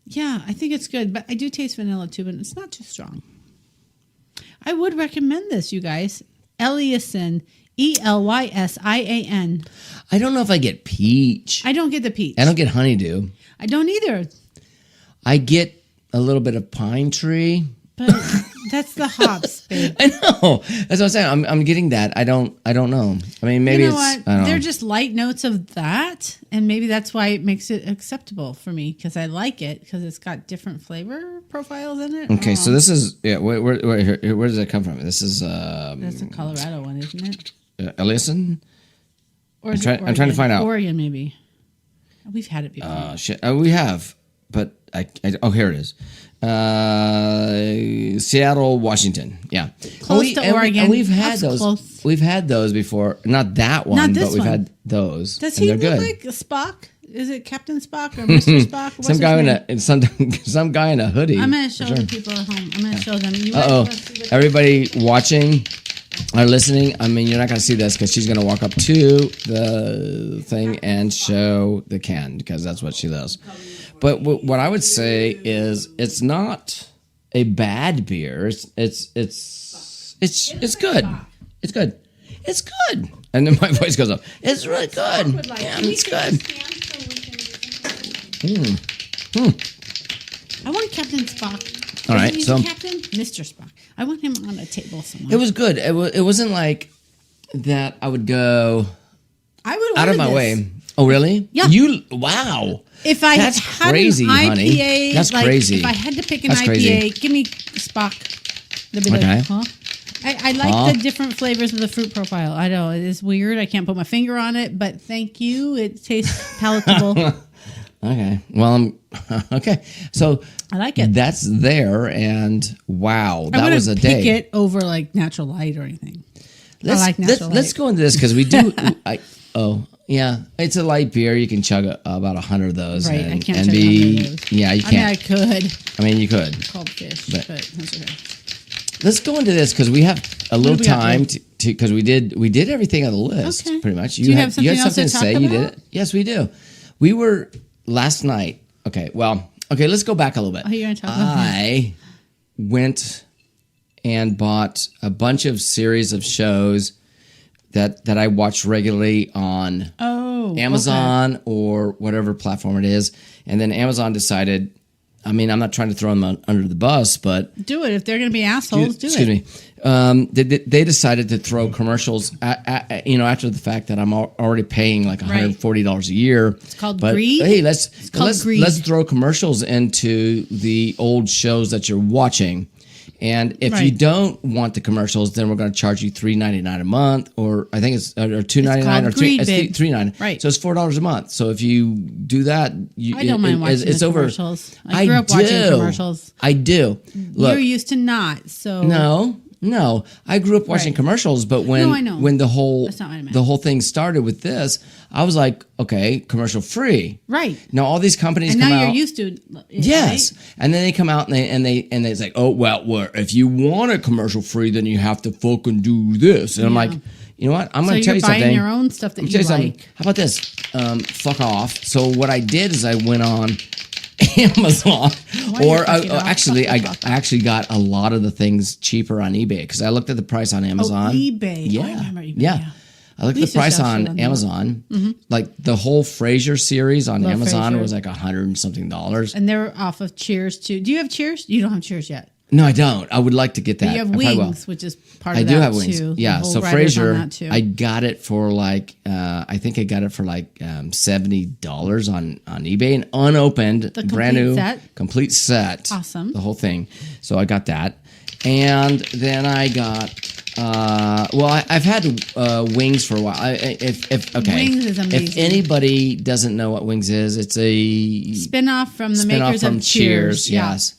Yeah, I think it's good, but I do taste vanilla too, but it's not too strong. I would recommend this, you guys. Elysian, Elysian. I don't know if I get peach. I don't get the peach. I don't get honeydew. I don't either, I get a little bit of pine tree. but that's the hops, babe. I know. That's what I'm saying. I'm getting that. I don't know. I mean, maybe You know it's. what? I don't They're know. just light notes of that, and maybe that's why it makes it acceptable for me because I like it because it's got different flavor profiles in it. Okay, so this is yeah. Where does it come from? This is That's a Colorado one, isn't it? Elysian. Or is I'm trying to find out. Oregon, maybe. We've had it before. Shit. We have, but I oh, here it is. Seattle, Washington. Yeah, Close to Oregon. And we've had That's those. close. We've had those before. Not that one, Not this but we've one. had those. Does and he they're look good. like a Spock? Is it Captain Spock or Mr. Spock? What's Some his guy name? some guy in a hoodie. I'm going to show the people at home. I'm going to show them. You Uh oh, might see what- everybody watching or listening. I mean, you're not going to see this because she's going to walk up to the thing and show the can because that's what she does. But what I would say is, it's not a bad beer. It's good. It's good. It's good. And then my voice goes up. It's really good. Yeah, it's good. I want Captain Spock. All right, Is he so- Captain? Mr. Spock. I want him on a table somewhere. It was good. It wasn't like that. I would go I would out of order my this. way. Oh, really? Yeah. Wow. If I That's had crazy, an honey. IPA, That's like, crazy. If I had to pick an That's IPA, crazy. give me Spock. They'd be Okay. like, huh? I like Huh? the different flavors of the fruit profile. I know it is weird. I can't put my finger on it, but thank you. It tastes palatable. Okay. Well, okay. So I like it. that's there, and wow, I that was a wouldn't pick day. it over like natural light or anything. Let's, I like natural let's light. go into this because we do. Yeah, it's a light beer. You can chug about 100 of those, Right, and, I can't and chug be 100 of those. yeah. You I mean, I can't. could. You could. Called fish, But- but that's okay. Let's go into this because we have a little do we got, time babe? to because we did everything on the list Okay. pretty much. Do you have something else something to to say? talk You did about? it. Yes, we do. We were last night. Okay, well, okay. Let's go back a little bit. Oh, you're gonna talk about I went and bought a bunch of series of shows that I watch regularly on Oh, Amazon or whatever platform it is, and then Amazon decided. I mean, I'm not trying to throw them under the bus, but okay. Do it. If they're going to be assholes, do excuse it. me. They decided to throw commercials, after the fact that I'm already paying like $140 a year. It's called greed. Hey, called greed. let's throw commercials into the old shows that you're watching. And if you Right. don't want the commercials, then we're going to charge you $3.99 a month, or I think it's or $2.99 called or greed, babe. $3.99. Right. So it's $4 a month. So if you do that, I don't mind watching it's the over. commercials. I grew up watching commercials. I do. Look, You're used to not, so no, No, I grew up watching Right. commercials, but No, I know. when the whole That's not what I meant. the whole thing started with this, I was like, okay, commercial free. Right. Now all these companies And come now out. you're used to it. Yes, Right? and then they come out and it's like, oh well, if you want a commercial free, then you have to fucking do this. And I'm Yeah. like, you know what? I'm So going to tell you're you buying something. your own stuff that I'm you tell you something. like. How about this? Fuck off. So what I did is I went on Amazon, Why are you or fucking off? actually, I Fuck off. actually got a lot of the things cheaper on eBay because I looked at the price on Amazon. eBay. Yeah, Oh, I remember eBay, yeah. yeah. I looked We at used the to price sell shit on on there. Amazon. Like the whole Frasier series on Love Amazon Frasier. was like $100 and something. And they're off of Cheers too. Do you have Cheers? You don't have Cheers yet. No, I don't. I would like to get that. You have I probably will. Wings, which is part of I that do have wings. too. Yeah. The whole So writers on Frasier, that, too. I got it for like I think I got it for like $70 on eBay, and unopened, complete brand new, set? complete set. Awesome. The whole thing. So I got that, and then I got. I've had wings for a while. If okay, Wings is amazing. If anybody doesn't know what wings is, it's a Spin-off from the spin-off makers from of Cheers. Yeah. Yes.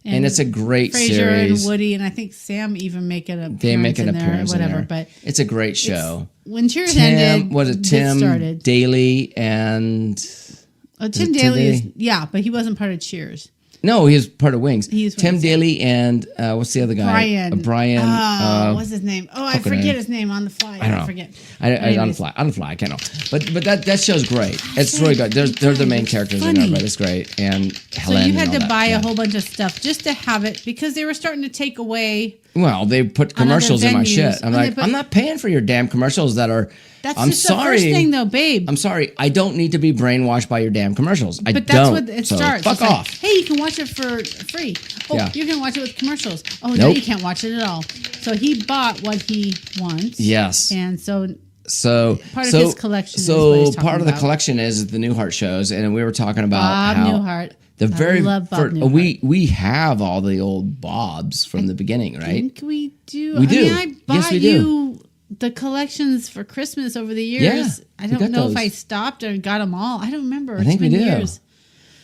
And it's a great Frasier series. and Woody, and I think Sam even make an appearance. They make an in there, appearance in whatever. there. But It's a great show. when Cheers Tim, ended, was it this Tim started. Daly and Tim it Tim Daly is Daly? but he wasn't part of Cheers. no, he was part of Wings. He's Tim Wings. Daly and what's the other guy? Brian. Brian. What's his name? Oh, I fucking forget A. his name on the fly. I don't know. forget. I don't Anyways. fly. I don't fly. I can't know. But that show's great. It's really good. They're the main characters in funny. it, but it's great. And So Helen. you had and all to that, buy yeah. a whole bunch of stuff just to have it because they were starting to take away. Well, they put on other commercials in my venues. shit. I'm And they like, put- I'm not paying for your damn commercials that are. That's I'm just sorry. the first thing, though, babe. I'm sorry. I don't need to be brainwashed by your damn commercials. I But that's don't. what it So starts. Fuck It's like, off. hey, you can watch it for free. Oh, Yeah. you're gonna watch it with commercials. Oh, no, Nope. you can't watch it at all. So he bought what he wants. Yes. And so So Part of his collection is So what he's talking part of the about. collection is the Newhart shows, and we were talking about Bob how Newhart. the I very love Bob first, Newhart. we have all the old Bobs from the beginning, I right? think we do. We I do. mean, I bought Yes, we do. you the collections for Christmas over the years. Yeah, I we don't got know if those. I stopped or got them all. I don't remember. I think It's we been do. years.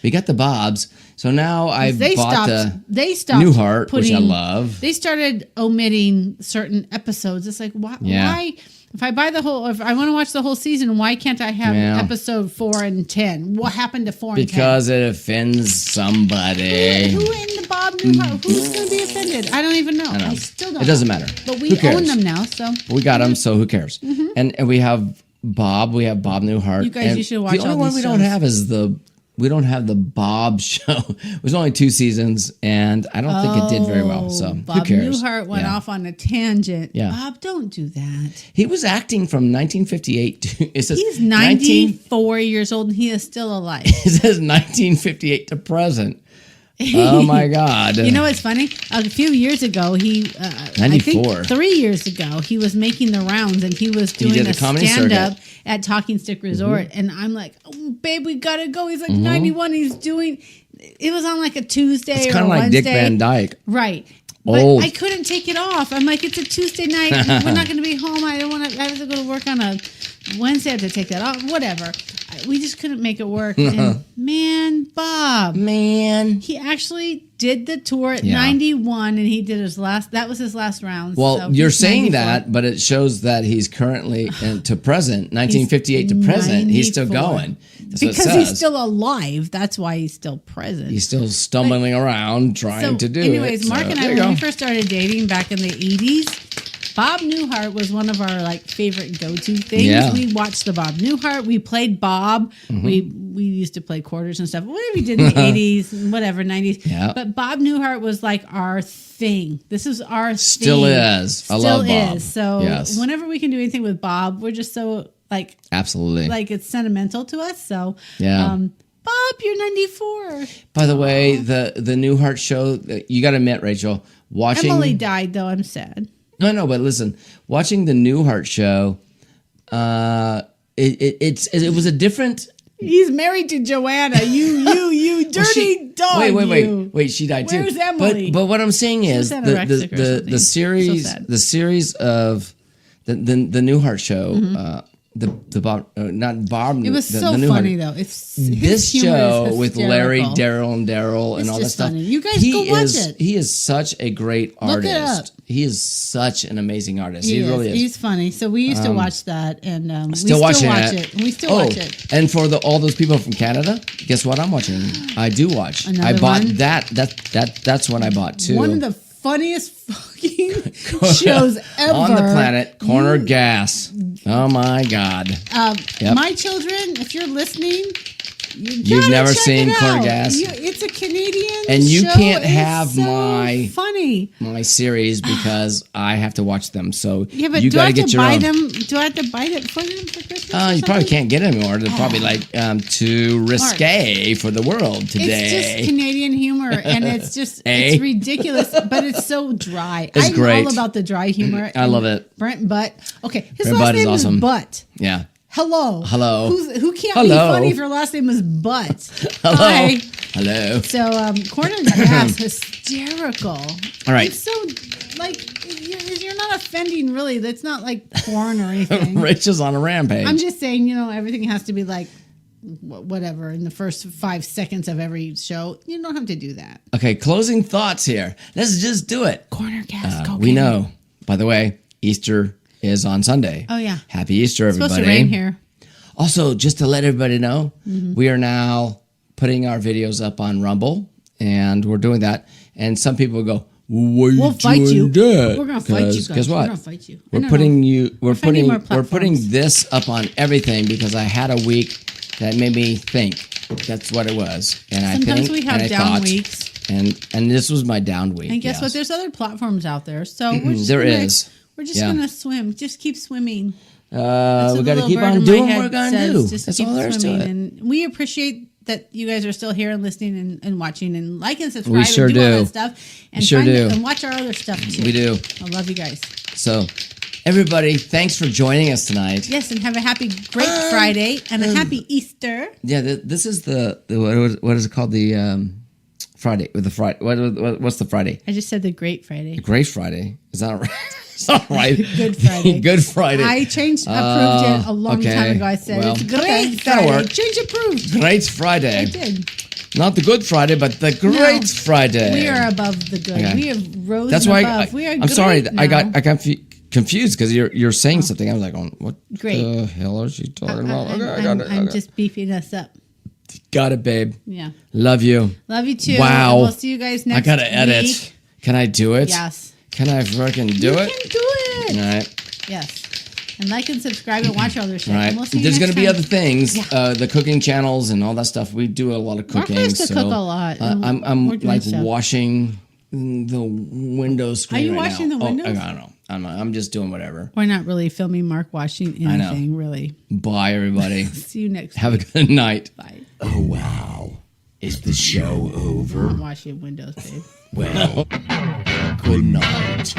We got the Bobs. So now I've They bought stopped. the They stopped. Newhart, which I putting- love. They started omitting certain episodes. It's like why? Yeah. Why? If I buy the whole, if I want to watch the whole season, why can't I have Yeah. episode 4 and 10? What happened to 4 and 10? Because it offends somebody. Who in the Bob Newhart? Who's going to be offended? I don't even know. I know. I still don't. It doesn't know. matter. But we Who cares? own them now, so We got them, so who cares? Mm-hmm. And we have Bob. We have Bob Newhart. You guys, and you should watch The only all one these we don't shows. have is we don't have the Bob show. It was only 2 seasons, and I don't think it did very well. So who Bob cares? Newhart went Yeah. off on a tangent. Yeah. Bob, don't do that. He was acting from 1958 to it says He's 94 years old and he is still alive. It says 1958 to present. Oh my God! You know what's funny? A few years ago, I 94. think 3 years ago, he was making the rounds and he was doing did a the comedy stand-up at Talking Stick Resort. And I'm like, oh, babe, we got to go. He's like 91. He's doing, it was on like a Tuesday it's or kind a of like Wednesday. Dick Van Dyke. Right. Old. But I couldn't take it off. I'm like, it's a Tuesday night. We're not going to be home. I don't want to. I have to go to work on a Wednesday. I have to take that off. Whatever. We just couldn't make it work. And man, Bob, Man. he actually did the tour at Yeah. 91, and he did his last. That was his last round. Well, so you're he's saying 94. that, but it shows that he's currently to present, 1958 to present. He's still 94. going. That's what it because he's says. still alive. That's why he's still present. He's still stumbling around trying to do anyways, it. Mark So, and there I, you when we go. first started dating back in the 80s, Bob Newhart was one of our like favorite go-to things. Yeah. We watched the Bob Newhart. We played Bob. Mm-hmm. We used to play quarters and stuff. Whatever we did in the 80s and whatever, 90s. Yeah. But Bob Newhart was like our thing. This is our Still thing. is. I Still love Bob. is. So Yes. whenever we can do anything with Bob, we're just so like Absolutely. it's sentimental to us. So Yeah. Bob, you're 94. By the way, the Newhart show, you got to admit, Rachel, watching. Emily died though. I'm sad. No, but listen, watching the Newhart show, it was a different. He's married to Joanna. You dirty dog. Wait. She died too. Where's Emily? But what I'm saying is was anorexic or something. the series So sad. the series of the Newhart show. Mm-hmm. the Bob, not Bob. It was the so new funny Hunter. though. It's This his humor show is with Larry, hysterical. Daryl, and It's all that just stuff. funny. You guys go watch it. He is such a great Look it artist. up. He is such an amazing artist. He He really is. He's funny. So we used to watch that, and we Still watching watch it. We still watch it. And for all those people from Canada, guess what I'm watching? I do watch. I Another bought one? That's when I bought too. One of the funniest fucking shows ever on the planet. Corner Gas. Oh my God. Yep. My children, if you're listening, You've gotta never check seen it Corner out. Gas? It's a Canadian And you show. can't It's have so my- funny. My series because I have to watch them. So Yeah, but you do I got to have get to your buy own. them? Do I have to buy it for them for Christmas? or You probably something? can't get it anymore. They're probably like too risque for the world today. It's just Canadian humor, and it's just Eh? it's ridiculous, but it's so dry. It's I'm great. all about the dry humor. I love it. Brent Butt. Okay, his Brent last Butt is name is awesome. Butt. Yeah. Hello. Who can't Hello. be funny if your last name is Butt? Hello. Hi. Hello. So Corner Gas, hysterical. All right. It's so like you're not offending really. That's not like porn or anything. Rachel's on a rampage. I'm just saying, everything has to be like whatever in the first 5 seconds of every show. You don't have to do that. Okay, closing thoughts here. Let's just do it. Corner Gas. Go We get it. know. By the way, Easter is on Sunday. Oh, yeah. Happy Easter, It's everybody. supposed to rain here. Also, just to let everybody know, Mm-hmm. we are now putting our videos up on Rumble, and we're doing that. And some people go, "Why are We'll fight you. that?" We're gonna fight you 'Cause guys. Guess what? We're gonna fight you. I We're don't putting know. you. We're finding more putting. We're putting platforms. this up on everything because I had a week that made me think. That's what it was, and I Sometimes think we have and I down thought, weeks. and this was my down week. And guess yes. what? There's other platforms out there. So we're just There gonna, is. We're just Yeah. gonna swim. Just keep swimming. We That's what got the to little keep bird on in my doing what head we're gonna says. do. Just That's keep all there is to swimming. it. And we appreciate that you guys are still here and listening and watching and like and subscribe. We sure and do all do. that stuff. And We sure find do. and watch our other stuff too. We do. I love you guys. So, everybody, thanks for joining us tonight. Yes, and have a happy Great Friday and a happy Easter. Yeah, this is the what is it called? The Friday with the Friday. What's the Friday? I just said the Great Friday. Great Friday. Is that right? It's not right. Good Friday. Good Friday. I approved it a long okay. time ago. I said Well, it's okay, Great that'll Friday. work. Change approved. Great Friday. I did. Not the Good Friday, but the Great Friday. We are above the good. Okay. We have rose That's and why above. We are I'm sorry. great I got now. confused because you're saying something. I was like, what Great. the hell is she talking about? Okay, I got it. I'm Okay. just beefing us up. Got it, babe. Yeah. Love you. Love you too. Wow. And we'll see you guys next I gotta edit. week. Can I do it? Yes. Can I freaking do You it? can do it. All right. Yes. And like and subscribe and watch our other stuff. All right. And we'll see you There's next going to be time. other things, Yeah. the cooking channels and all that stuff. We do a lot of Mark cooking. likes to so cook a lot, and I'm we're doing like stuff. washing the window screen. Are you right washing now. the windows? Oh, I don't know. I'm just doing whatever. We're not really filming Mark washing know. anything, really. Bye, everybody. See you next Have a week. good night. Bye. Oh wow, is the show over? I'm washing windows, babe. Well, good night.